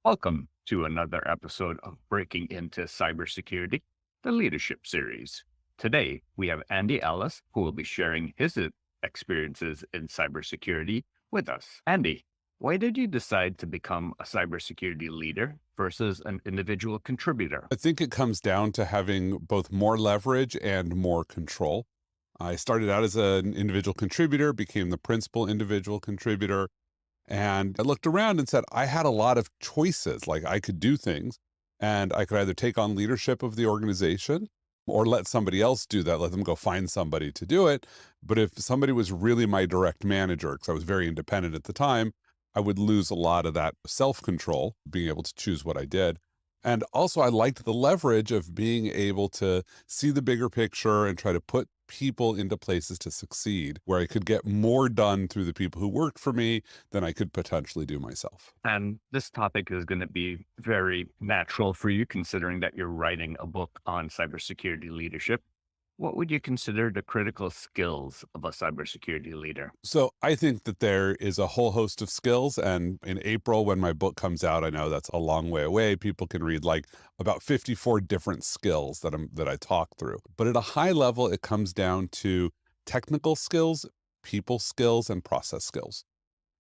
Welcome to another episode of Breaking into Cybersecurity, the Leadership Series. Today, we have Andy Ellis, who will be sharing his experiences in cybersecurity with us. Andy, why did you decide to become a cybersecurity leader versus an individual contributor? I think it comes down to having both more leverage and more control. I started out as an individual contributor, became the principal individual contributor, and I looked around and said I had a lot of choices. Like I could do things and I could either take on leadership of the organization or let somebody else do that, let them go find somebody to do it. But if somebody was really my direct manager, because I was very independent at the time, I would lose a lot of that self-control, being able to choose what I did. And also, I liked the leverage of being able to see the bigger picture and try to put people into places to succeed, where I could get more done through the people who worked for me than I could potentially do myself. And this topic is going to be very natural for you, considering that you're writing a book on cybersecurity leadership. What would you consider the critical skills of a cybersecurity leader? So I think that there is a whole host of skills. And in April, when my book comes out, I know that's a long way away. People can read like about 54 different skills that I talk through. But at a high level, it comes down to technical skills, people skills, and process skills.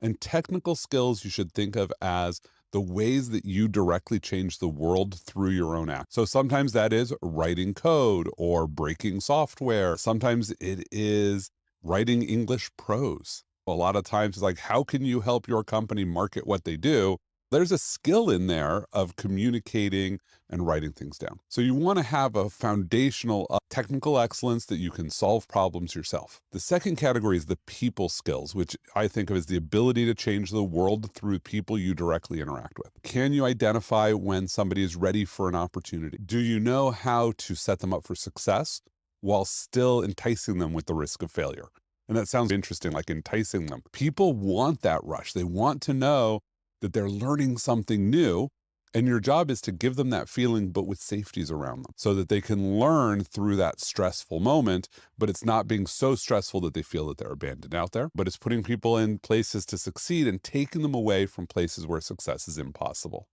And technical skills you should think of as the ways that you directly change the world through your own act. So sometimes that is writing code or breaking software. Sometimes it is writing English prose. A lot of times it's like, how can you help your company market what they do? There's a skill in there of communicating and writing things down. So you want to have a foundational technical excellence that you can solve problems yourself. The second category is the people skills, which I think of as the ability to change the world through people you directly interact with. Can you identify when somebody is ready for an opportunity? Do you know how to set them up for success while still enticing them with the risk of failure? And that sounds interesting, like enticing them. People want that rush. They want to know that they're learning something new. And your job is to give them that feeling, but with safeties around them so that they can learn through that stressful moment, but it's not being so stressful that they feel that they're abandoned out there, but it's putting people in places to succeed and taking them away from places where success is impossible.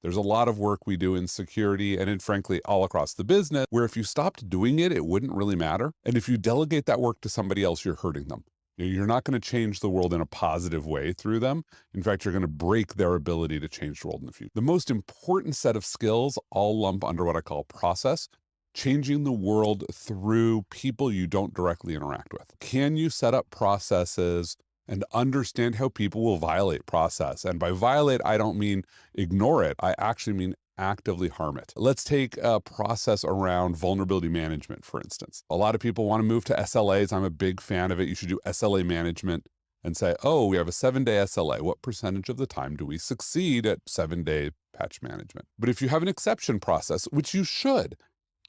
There's a lot of work we do in security and in, frankly, all across the business, where if you stopped doing it, it wouldn't really matter. And if you delegate that work to somebody else, you're hurting them. You're not going to change the world in a positive way through them. In fact, you're going to break their ability to change the world in the future. The most important set of skills all lump under what I call process, changing the world through people you don't directly interact with. Can you set up processes and understand how people will violate process? And by violate, I don't mean ignore it. I actually mean actively harm it. Let's take a process around vulnerability management, for instance. A lot of people want to move to SLAs. I'm a big fan of it. You should do SLA management and say, oh, we have a 7-day SLA. What percentage of the time do we succeed at 7-day patch management? But if you have an exception process, which you should,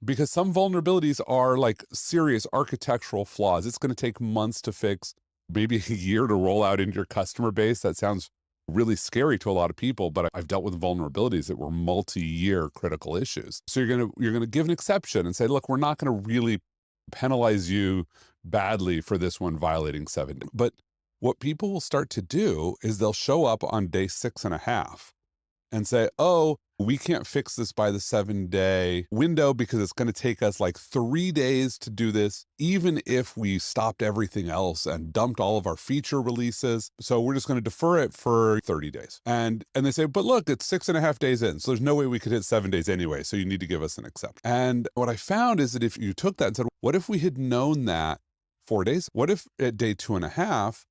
because some vulnerabilities are like serious architectural flaws, it's going to take months to fix, maybe a year to roll out into your customer base. That sounds really scary to a lot of people, but I've dealt with vulnerabilities that were multi-year critical issues. So you're gonna give an exception and say, look, we're not gonna really penalize you badly for this one violating 7 days. But what people will start to do is they'll show up on day 6.5 and say, oh, we can't fix this by the 7-day window because it's going to take us like 3 days to do this, even if we stopped everything else and dumped all of our feature releases. So we're just going to defer it for 30 days. And they say, but look, it's 6.5 days in. So there's no way we could hit 7 days anyway. So you need to give us an exception. And what I found is that if you took that and said, what if we had known that 4 days? What if at day 2.5,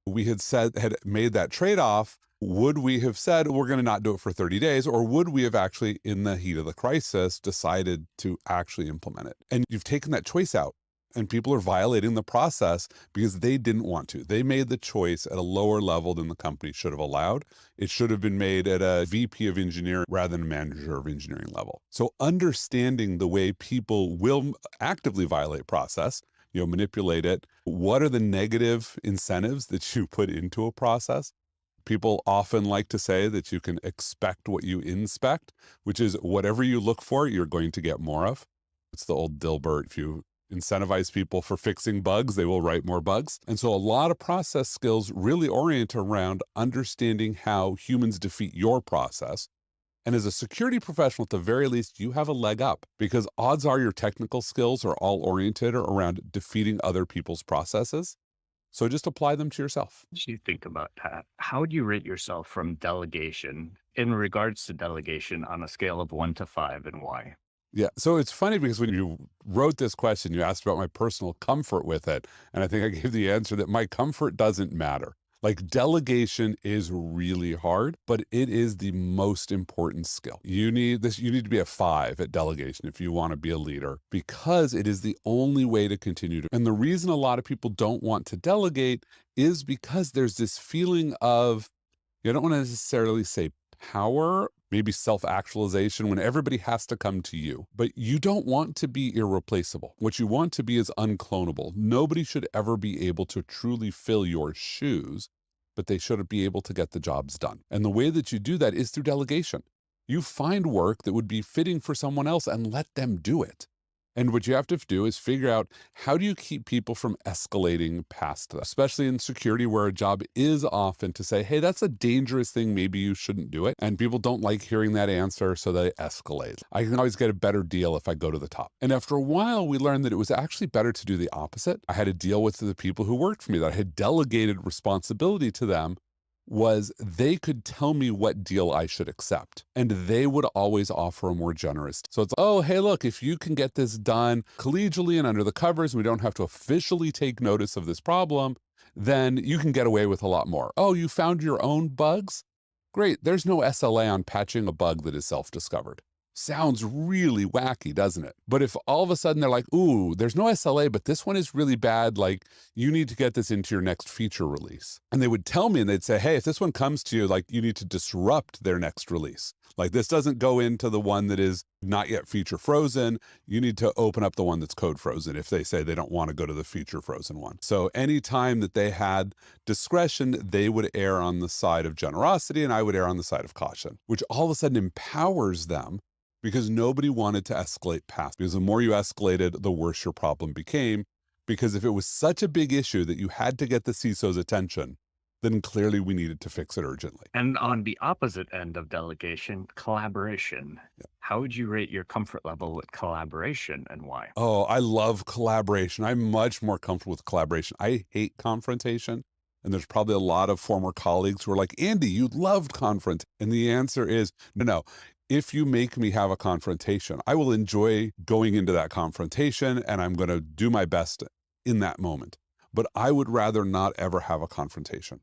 we had made that trade-off? Would we have said, we're going to not do it for 30 days? Or would we have actually, in the heat of the crisis, decided to actually implement it? And you've taken that choice out, and people are violating the process because they didn't want to. They made the choice at a lower level than the company should have allowed. It should have been made at a VP of engineering rather than a manager of engineering level. So understanding the way people will actively violate process, manipulate it. What are the negative incentives that you put into a process? People often like to say that you can expect what you inspect, which is whatever you look for, you're going to get more of. It's the old Dilbert, if you incentivize people for fixing bugs, they will write more bugs. And so a lot of process skills really orient around understanding how humans defeat your process And as a security professional, at the very least, you have a leg up because odds are your technical skills are all oriented around defeating other people's processes. So just apply them to yourself. As you think about that, how do you rate yourself from delegation in regards to delegation on a scale of 1 to 5 and why? Yeah. So it's funny because when you wrote this question, you asked about my personal comfort with it. And I think I gave the answer that my comfort doesn't matter. Like delegation is really hard, but it is the most important skill. You need to be a 5 at delegation if you want to be a leader because it is the only way to continue to. And the reason a lot of people don't want to delegate is because there's this feeling of, I don't want to necessarily say power, maybe self-actualization when everybody has to come to you. But you don't want to be irreplaceable. What you want to be is unclonable. Nobody should ever be able to truly fill your shoes, but they should be able to get the jobs done. And the way that you do that is through delegation. You find work that would be fitting for someone else and let them do it. And what you have to do is figure out how do you keep people from escalating past that, especially in security where a job is often to say, hey, that's a dangerous thing. Maybe you shouldn't do it. And people don't like hearing that answer, so they escalate. I can always get a better deal if I go to the top. And after a while, we learned that it was actually better to do the opposite. I had to deal with the people who worked for me, that I had delegated responsibility to them, was they could tell me what deal I should accept. And they would always offer a more generous. So it's, oh, hey, look, if you can get this done collegially and under the covers, we don't have to officially take notice of this problem, then you can get away with a lot more. Oh, you found your own bugs? Great, there's no SLA on patching a bug that is self-discovered. Sounds really wacky, doesn't it? But if all of a sudden they're like, ooh, there's no SLA, but this one is really bad, like you need to get this into your next feature release. And they would tell me and they'd say, hey, if this one comes to you, like you need to disrupt their next release. Like this doesn't go into the one that is not yet feature frozen. You need to open up the one that's code frozen if they say they don't want to go to the feature frozen one. So anytime that they had discretion, they would err on the side of generosity and I would err on the side of caution, which all of a sudden empowers them because nobody wanted to escalate past. Because the more you escalated, the worse your problem became. Because if it was such a big issue that you had to get the CISO's attention, then clearly we needed to fix it urgently. And on the opposite end of delegation, collaboration. Yeah. How would you rate your comfort level with collaboration and why? Oh, I love collaboration. I'm much more comfortable with collaboration. I hate confrontation. And there's probably a lot of former colleagues who are like, Andy, you loved confront. And the answer is, no. If you make me have a confrontation, I will enjoy going into that confrontation and I'm going to do my best in that moment. But I would rather not ever have a confrontation.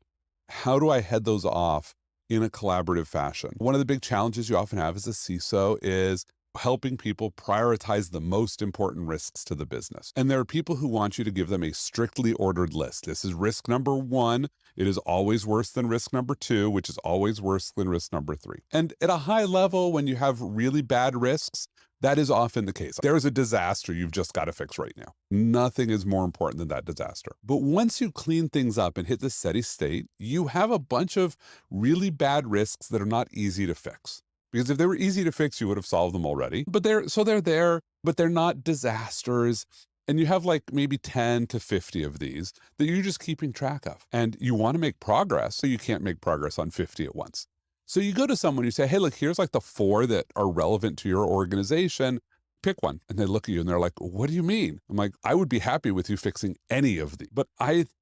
How do I head those off in a collaborative fashion? One of the big challenges you often have as a CISO is helping people prioritize the most important risks to the business. And there are people who want you to give them a strictly ordered list. This is risk number 1. It is always worse than risk number 2, which is always worse than risk number 3. And at a high level, when you have really bad risks, that is often the case. There is a disaster you've just got to fix right now. Nothing is more important than that disaster. But once you clean things up and hit the steady state, you have a bunch of really bad risks that are not easy to fix. Because if they were easy to fix, you would have solved them already. But they're there, but they're not disasters. And you have like maybe 10 to 50 of these that you're just keeping track of. And you want to make progress, so you can't make progress on 50 at once. So you go to someone, you say, hey, look, here's like the 4 that are relevant to your organization. Pick one. And they look at you and they're like, what do you mean? I'm like, I would be happy with you fixing any of these. But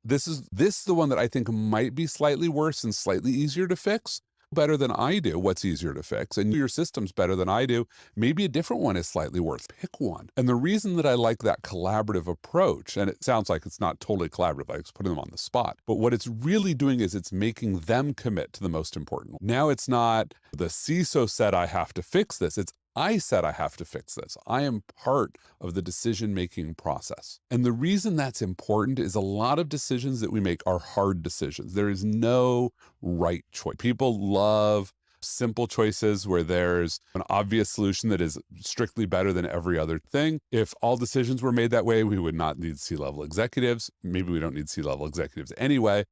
this is the one that I think might be slightly worse and slightly easier to fix. Better than I do, what's easier to fix, and your system's better than I do, maybe a different one is slightly worse. Pick one. And the reason that I like that collaborative approach, and it sounds like it's not totally collaborative, like it's putting them on the spot, but what it's really doing is it's making them commit to the most important one. Now it's not the CISO said I have to fix this, it's I said I have to fix this. I am part of the decision-making process. And the reason that's important is a lot of decisions that we make are hard decisions. There is no right choice. People love simple choices where there's an obvious solution that is strictly better than every other thing. If all decisions were made that way, we would not need C-level executives. Maybe we don't need C-level executives anyway.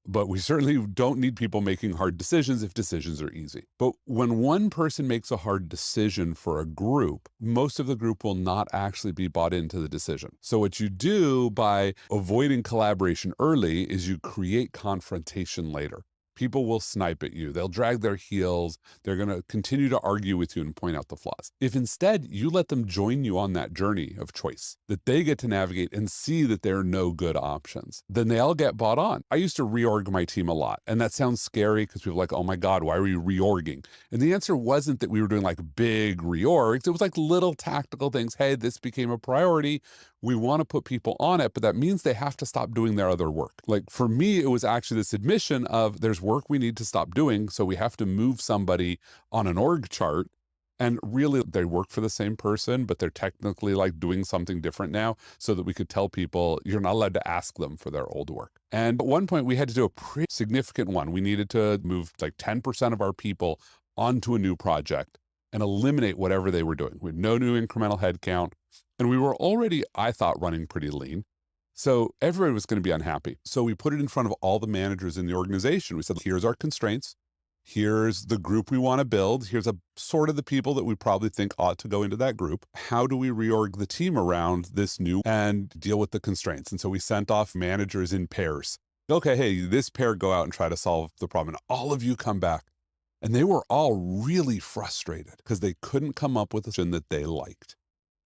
But we certainly don't need people making hard decisions if decisions are easy. But when one person makes a hard decision for a group, most of the group will not actually be bought into the decision. So what you do by avoiding collaboration early is you create confrontation later. People will snipe at you. They'll drag their heels. They're going to continue to argue with you and point out the flaws. If instead you let them join you on that journey of choice, that they get to navigate and see that there are no good options, then they all get bought on. I used to reorg my team a lot. And that sounds scary because people are like, oh my God, why are you reorging? And the answer wasn't that we were doing like big reorgs. It was like little tactical things. Hey, this became a priority. We want to put people on it, but that means they have to stop doing their other work. Like for me, it was actually this admission of there's work we need to stop doing. So we have to move somebody on an org chart. And really they work for the same person, but they're technically like doing something different now so that we could tell people you're not allowed to ask them for their old work. And at one point we had to do a pretty significant one. We needed to move like 10% of our people onto a new project and eliminate whatever they were doing. We had no new incremental headcount. And we were already, I thought, running pretty lean. So everybody was going to be unhappy. So we put it in front of all the managers in the organization. We said, here's our constraints. Here's the group we want to build. Here's a sort of the people that we probably think ought to go into that group. How do we reorg the team around this new and deal with the constraints? And so we sent off managers in pairs. Okay, hey, this pair go out and try to solve the problem. And all of you come back. And they were all really frustrated because they couldn't come up with a solution that they liked.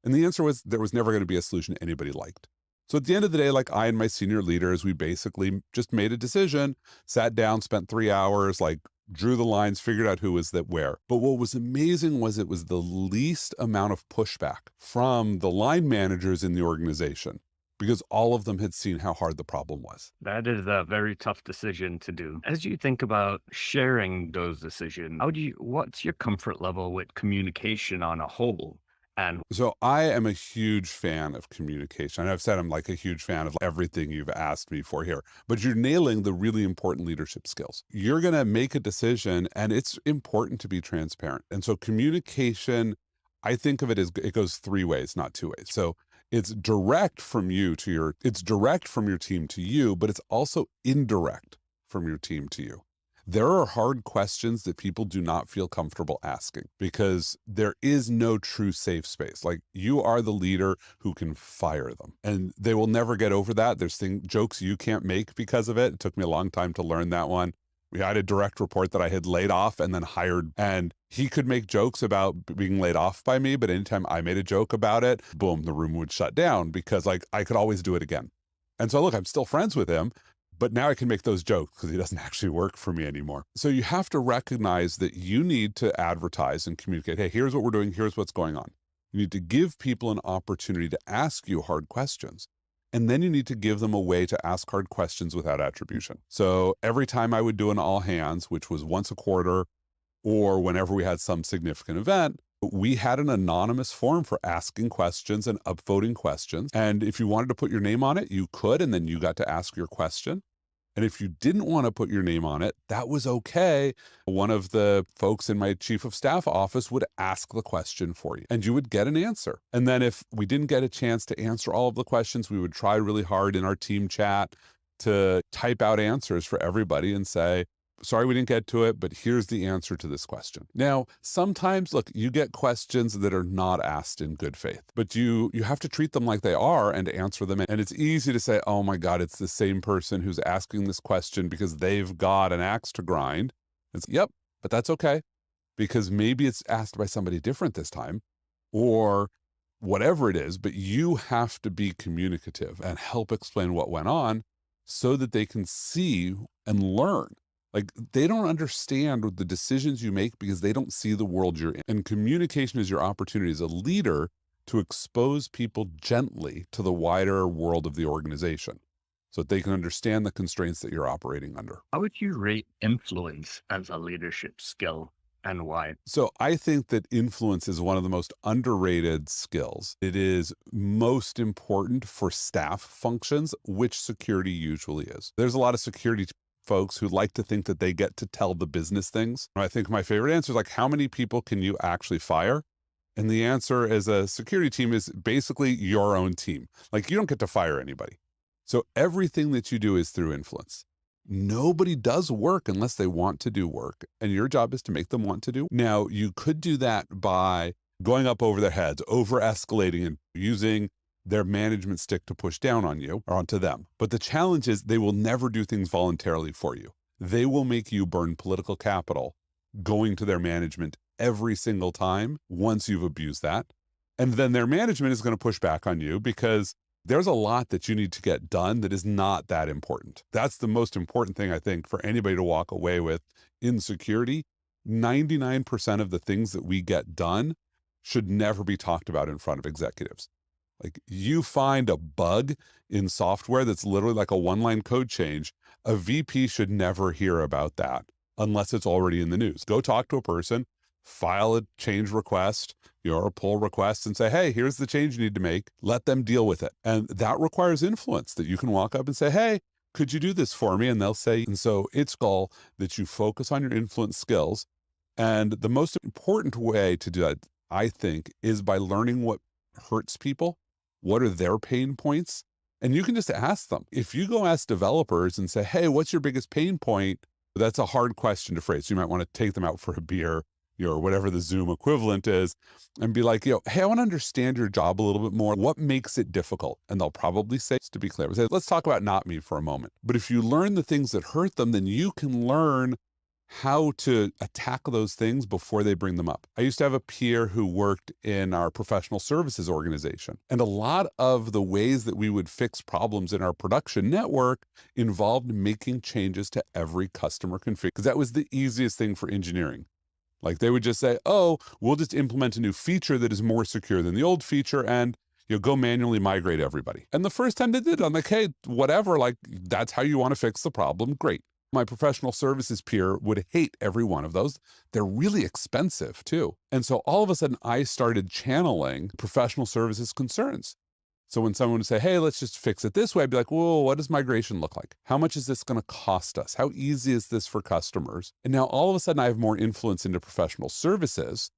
And the answer was there was never going to be a solution anybody liked. So at the end of the day, like I and my senior leaders, we basically just made a decision, sat down, spent 3 hours, like drew the lines, figured out who was that where. But what was amazing was it was the least amount of pushback from the line managers in the organization because all of them had seen how hard the problem was. That is a very tough decision to do. As you think about sharing those decisions, what's your comfort level with communication on a whole? And So I am a huge fan of communication. And I've said I'm like a huge fan of everything you've asked me for here, but you're nailing the really important leadership skills. You're going to make a decision and it's important to be transparent. And so communication, I think of it as it goes 3 ways, not 2 ways. So it's direct from you to it's direct from your team to you, but it's also indirect from your team to you. There are hard questions that people do not feel comfortable asking because there is no true safe space. Like you are the leader who can fire them and they will never get over that. There's jokes you can't make because of it. It took me a long time to learn that one. We had a direct report that I had laid off and then hired, and he could make jokes about being laid off by me. But anytime I made a joke about it, boom, the room would shut down because like I could always do it again. And so look, I'm still friends with him, but now I can make those jokes because he doesn't actually work for me anymore. So you have to recognize that you need to advertise and communicate, hey, here's what we're doing, here's what's going on. You need to give people an opportunity to ask you hard questions. And then you need to give them a way to ask hard questions without attribution. So every time I would do an all hands, which was once a quarter, or whenever we had some significant event, we had an anonymous form for asking questions and upvoting questions. And if you wanted to put your name on it, you could, and then you got to ask your question. And if you didn't want to put your name on it, that was okay. One of the folks in my chief of staff office would ask the question for you and you would get an answer. And then if we didn't get a chance to answer all of the questions, we would try really hard in our team chat to type out answers for everybody and say, sorry, we didn't get to it, but here's the answer to this question. Now, sometimes, look, you get questions that are not asked in good faith, but you have to treat them like they are and answer them. And it's easy to say, oh my God, it's the same person who's asking this question because they've got an axe to grind. Yep, but that's okay, because maybe it's asked by somebody different this time or whatever it is, but you have to be communicative and help explain what went on so that they can see and learn. Like they don't understand the decisions you make because they don't see the world you're in. And communication is your opportunity as a leader to expose people gently to the wider world of the organization so that they can understand the constraints that you're operating under. how would you rate influence as a leadership skill and why? So I think that influence is one of the most underrated skills. It is most important for staff functions, which security usually is. There's a lot of security folks who like to think that they get to tell the business things. I think my favorite answer is like, how many people can you actually fire? And the answer as a security team is basically your own team. Like you don't get to fire anybody. So everything that you do is through influence. Nobody does work unless they want to do work. And your job is to make them want to do. Now, you could do that by going up over their heads, over escalating and using their management stick to push down on you or onto them. But the challenge is they will never do things voluntarily for you. they will make you burn political capital going to their management every single time once you've abused that. And then their management is going to push back on you because there's a lot that you need to get done that is not that important. That's the most important thing, I think, for anybody to walk away with in security. 99% of the things that we get done should never be talked about in front of executives. Like, you find a bug in software that's literally like a one-line code change, a VP should never hear about that unless it's already in the news. Go talk to a person, file a change request, or a pull request, and say, hey, here's the change you need to make. Let them deal with it. And that requires influence, that you can walk up and say, hey, could you do this for me? And they'll say, and so it's all that you focus on your influence skills. And the most important way to do that, I think, is by learning what hurts people. What are their pain points? And you can just ask them. If you go ask developers and say, hey, what's your biggest pain point? That's a hard question to phrase. You might want to take them out for a beer, or whatever the Zoom equivalent is, and be like, hey, I want to understand your job a little bit more. What makes it difficult? And they'll probably say, to be clear, say, let's talk about not me for a moment. But if you learn the things that hurt them, then you can learn how to attack those things before they bring them up. I used to have a peer who worked in our professional services organization. And a lot of the ways that we would fix problems in our production network involved making changes to every customer config, because that was the easiest thing for engineering. Like, they would just say, oh, we'll just implement a new feature that is more secure than the old feature, and you'll go manually migrate everybody. And the first time they did it, I'm like, hey, whatever, like, that's how you want to fix the problem, great. My professional services peer would hate every one of those. They're really expensive too. And so all of a sudden I started channeling professional services concerns. So when someone would say, hey, let's just fix it this way, I'd be like, whoa, what does migration look like? How much is this going to cost us? How easy is this for customers? And now all of a sudden I have more influence into professional services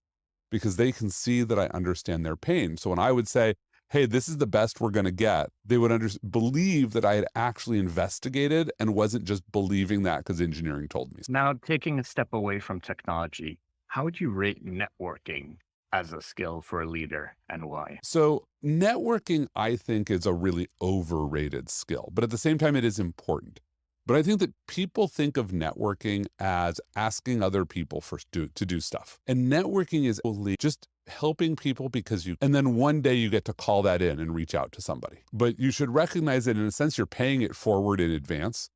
because they can see that I understand their pain. So when I would say, hey, this is the best we're going to get, they would believe that I had actually investigated and wasn't just believing that because engineering told me. Now, taking a step away from technology, how would you rate networking as a skill for a leader, and why? So networking, I think, is a really overrated skill, but at the same time, it is important. But I think that people think of networking as asking other people to do stuff. And networking is only just helping people because and then one day you get to call that in and reach out to somebody. But you should recognize that in a sense, you're paying it forward in advance.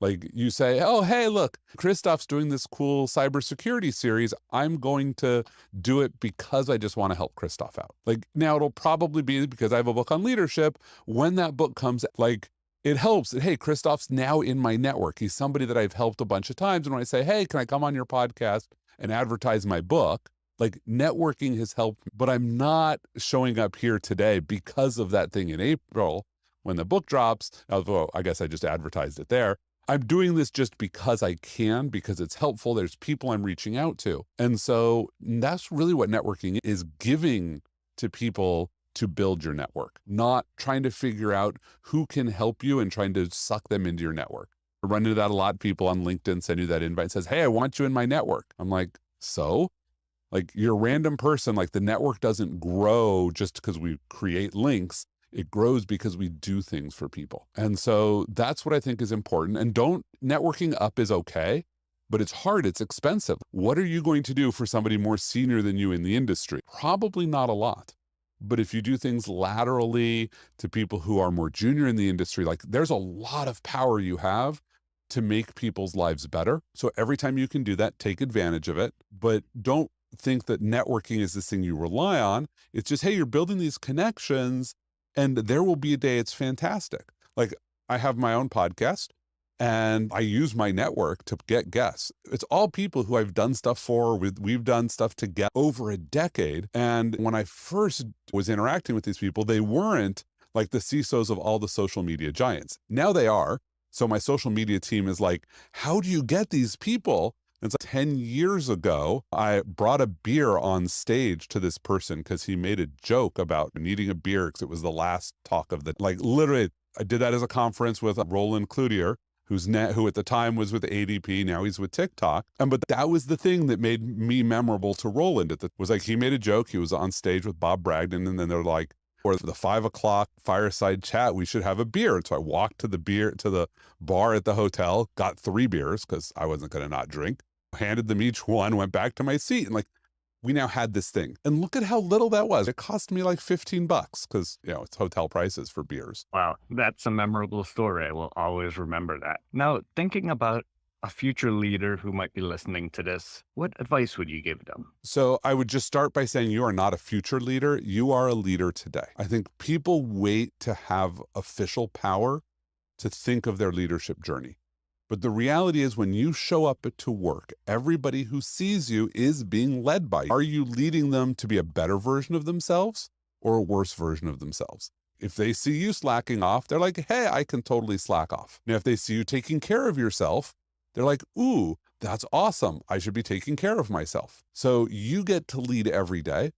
Like, you say, oh, hey, look, Christophe's doing this cool cybersecurity series. I'm going to do it because I just want to help Christophe out. Like, now it'll probably be because I have a book on leadership. When that book comes, like, it helps that, hey, Christophe's now in my network. He's somebody that I've helped a bunch of times. And when I say, hey, can I come on your podcast and advertise my book? Like, networking has helped, but I'm not showing up here today because of that thing in April when the book drops. Although I guess I just advertised it there. I'm doing this just because I can, because it's helpful. There's people I'm reaching out to. And so that's really what networking is, giving to people to build your network, not trying to figure out who can help you and trying to suck them into your network. I run into that a lot. People on LinkedIn send you that invite and says, hey, I want you in my network. I'm like, so? Like, you're a random person. Like, the network doesn't grow just because we create links. It grows because we do things for people. And so that's what I think is important. And networking up is okay, but it's hard, it's expensive. What are you going to do for somebody more senior than you in the industry? Probably not a lot. But if you do things laterally to people who are more junior in the industry, like, there's a lot of power you have to make people's lives better. So every time you can do that, take advantage of it, but don't think that networking is this thing you rely on. It's just, hey, you're building these connections, and there will be a day it's fantastic. Like, I have my own podcast and I use my network to get guests. It's all people who I've done stuff for. We've done stuff together over a decade. And when I first was interacting with these people, they weren't like the CISOs of all the social media giants. Now they are. So my social media team is like, how do you get these people? And so 10 years ago, I brought a beer on stage to this person because he made a joke about needing a beer because it was the last talk of like, literally, I did that as a conference with Roland Cloutier, who at the time was with ADP, now he's with TikTok. But that was the thing that made me memorable to Roland. Was like, he made a joke, he was on stage with Bob Bragdon, and then they're like, for the 5 o'clock fireside chat, we should have a beer. And so I walked to the bar at the hotel, got 3 beers because I wasn't going to not drink, handed them each one, went back to my seat. And like, we now had this thing. And look at how little that was. It cost me like $15 because, it's hotel prices for beers. Wow, that's a memorable story. I will always remember that. Now, thinking about a future leader who might be listening to this, what advice would you give them? So I would just start by saying you are not a future leader. You are a leader today. I think people wait to have official power to think of their leadership journey. But the reality is when you show up to work, everybody who sees you is being led by you. Are you leading them to be a better version of themselves or a worse version of themselves? If they see you slacking off, they're like, hey, I can totally slack off. Now, if they see you taking care of yourself, they're like, ooh, that's awesome. I should be taking care of myself. So you get to lead every day.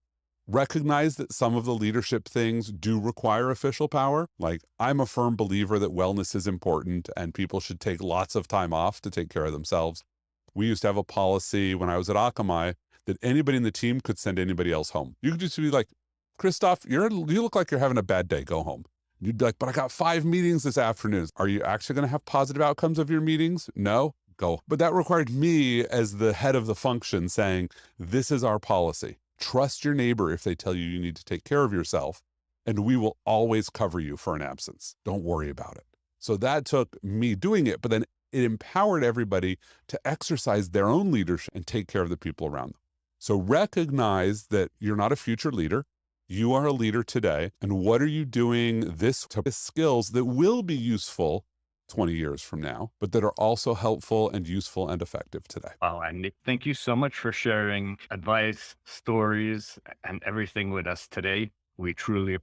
Recognize that some of the leadership things do require official power. Like, I'm a firm believer that wellness is important and people should take lots of time off to take care of themselves. We used to have a policy when I was at Akamai that anybody in the team could send anybody else home. You could just be like, Christophe, you look like you're having a bad day. Go home. You'd be like, but I got 5 meetings this afternoon. Are you actually going to have positive outcomes of your meetings? No? Go. But that required me as the head of the function saying, this is our policy. Trust your neighbor if they tell you you need to take care of yourself, and we will always cover you for an absence. Don't worry about it. So that took me doing it, but then it empowered everybody to exercise their own leadership and take care of the people around them. So recognize that you're not a future leader. You are a leader today. And what are you doing this skills that will be useful 20 years from now, but that are also helpful and useful and effective today. Wow, Andy, thank you so much for sharing advice, stories, and everything with us today. We truly appreciate